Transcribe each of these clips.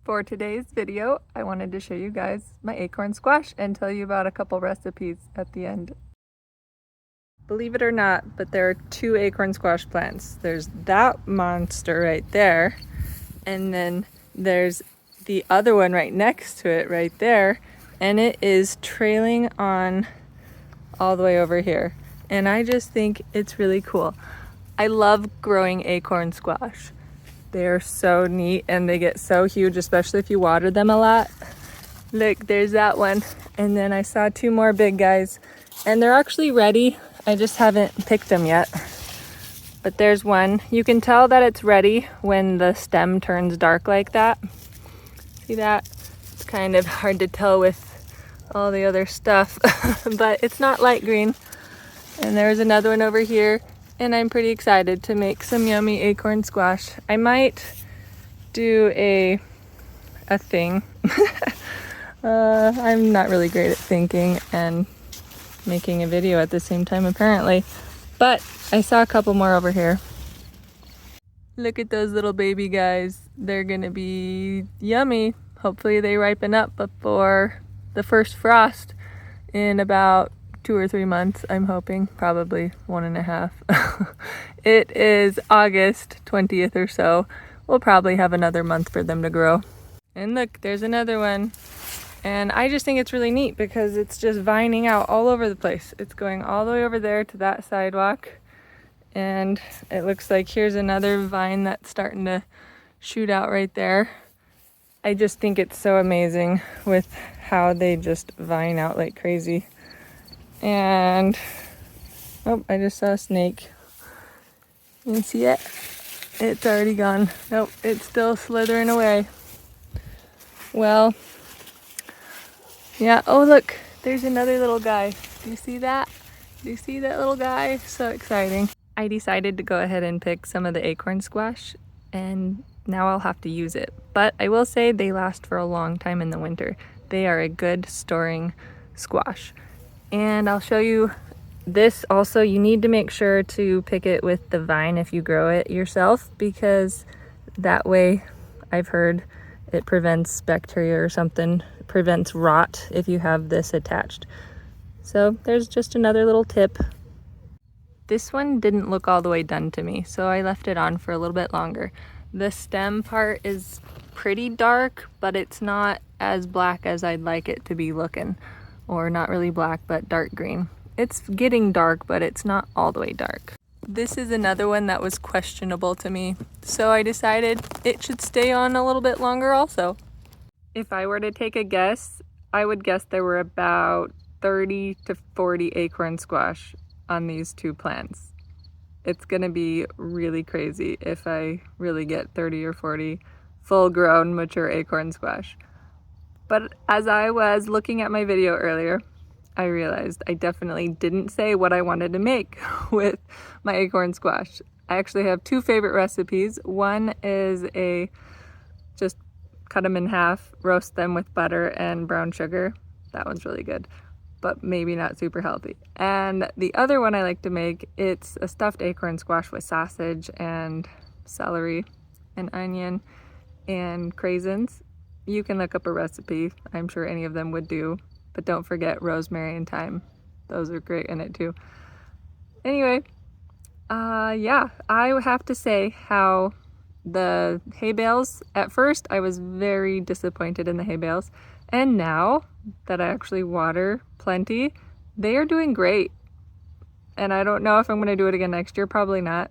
For today's video, I wanted to show you guys my acorn squash and tell you about a couple recipes at the end. Believe it or not, but there are two acorn squash plants. There's that monster right there, and then there's the other one right next to it right there, and it is trailing on all the way over here. And I just think it's really cool. I love growing acorn squash. They are so neat and they get so huge, especially if you water them a lot. Look, there's that one. And then I saw two more big guys and they're actually ready. I just haven't picked them yet. But there's one. You can tell that it's ready when the stem turns dark like that. See that? It's kind of hard to tell with all the other stuff, but it's not light green. And there's another one over here. And I'm pretty excited to make some yummy acorn squash. I might do a thing. I'm not really great at thinking and making a video at the same time apparently. But I saw a couple more over here. Look at those little baby guys. They're gonna be yummy. Hopefully they ripen up before the first frost in about 2 or 3 months, I'm hoping, probably 1.5. It is August 20th or so. We'll probably have another month for them to grow. And look, there's another one. And I just think it's really neat because it's just vining out all over the place. It's going all the way over there to that sidewalk. And it looks like here's another vine that's starting to shoot out right there. I just think it's so amazing with how they just vine out like crazy. And, oh, I just saw a snake. You see it? It's already gone. Nope, it's still slithering away. Well, yeah, oh look, there's another little guy. Do you see that? Do you see that little guy? So exciting. I decided to go ahead and pick some of the acorn squash, and now I'll have to use it. But I will say they last for a long time in the winter. They are a good storing squash. And I'll show you this also. You need to make sure to pick it with the vine if you grow it yourself, because that way I've heard it prevents bacteria or something. It prevents rot if you have this attached. So there's just another little tip. This one didn't look all the way done to me, so I left it on for a little bit longer. The stem part is pretty dark, but it's not as black as I'd like it to be looking. Or not really black, but dark green. It's getting dark, but it's not all the way dark. This is another one that was questionable to me, so I decided it should stay on a little bit longer also. If I were to take a guess, I would guess there were about 30 to 40 acorn squash on these two plants. It's gonna be really crazy if I really get 30 or 40 full-grown mature acorn squash. But as I was looking at my video earlier, I realized I definitely didn't say what I wanted to make with my acorn squash. I actually have two favorite recipes. One is just cut them in half, roast them with butter and brown sugar. That one's really good, but maybe not super healthy. And the other one I like to make, it's a stuffed acorn squash with sausage and celery and onion and craisins. You can look up a recipe. I'm sure any of them would do, but don't forget rosemary and thyme. Those are great in it too. Anyway, yeah, I have to say how the hay bales, at first I was very disappointed in the hay bales, and now that I actually water plenty, they are doing great. And I don't know if I'm gonna do it again next year, probably not.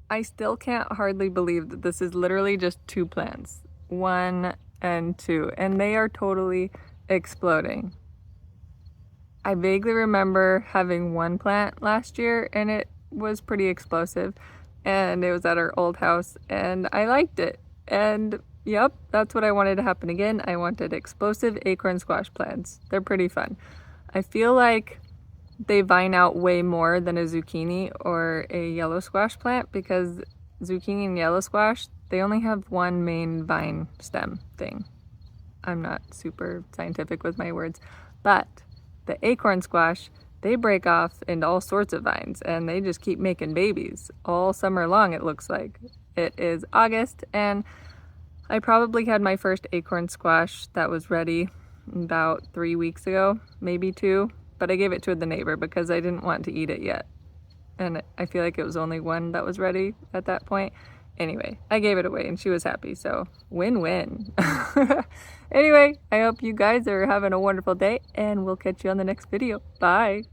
I still can't hardly believe that this is literally just two plants. 1 and 2, and they are totally exploding. I vaguely remember having one plant last year and it was pretty explosive, and it was at our old house and I liked it. And yep, that's what I wanted to happen again. I wanted explosive acorn squash plants. They're pretty fun. I feel like they vine out way more than a zucchini or a yellow squash plant, because zucchini and yellow squash, they only have one main vine stem thing. I'm not super scientific with my words, but the acorn squash, they break off into all sorts of vines and they just keep making babies all summer long, it looks like. It is August and I probably had my first acorn squash that was ready about 3 weeks ago, maybe 2, but I gave it to the neighbor because I didn't want to eat it yet. And I feel like it was only one that was ready at that point. Anyway, I gave it away and she was happy, so win-win. Anyway, I hope you guys are having a wonderful day and we'll catch you on the next video. Bye!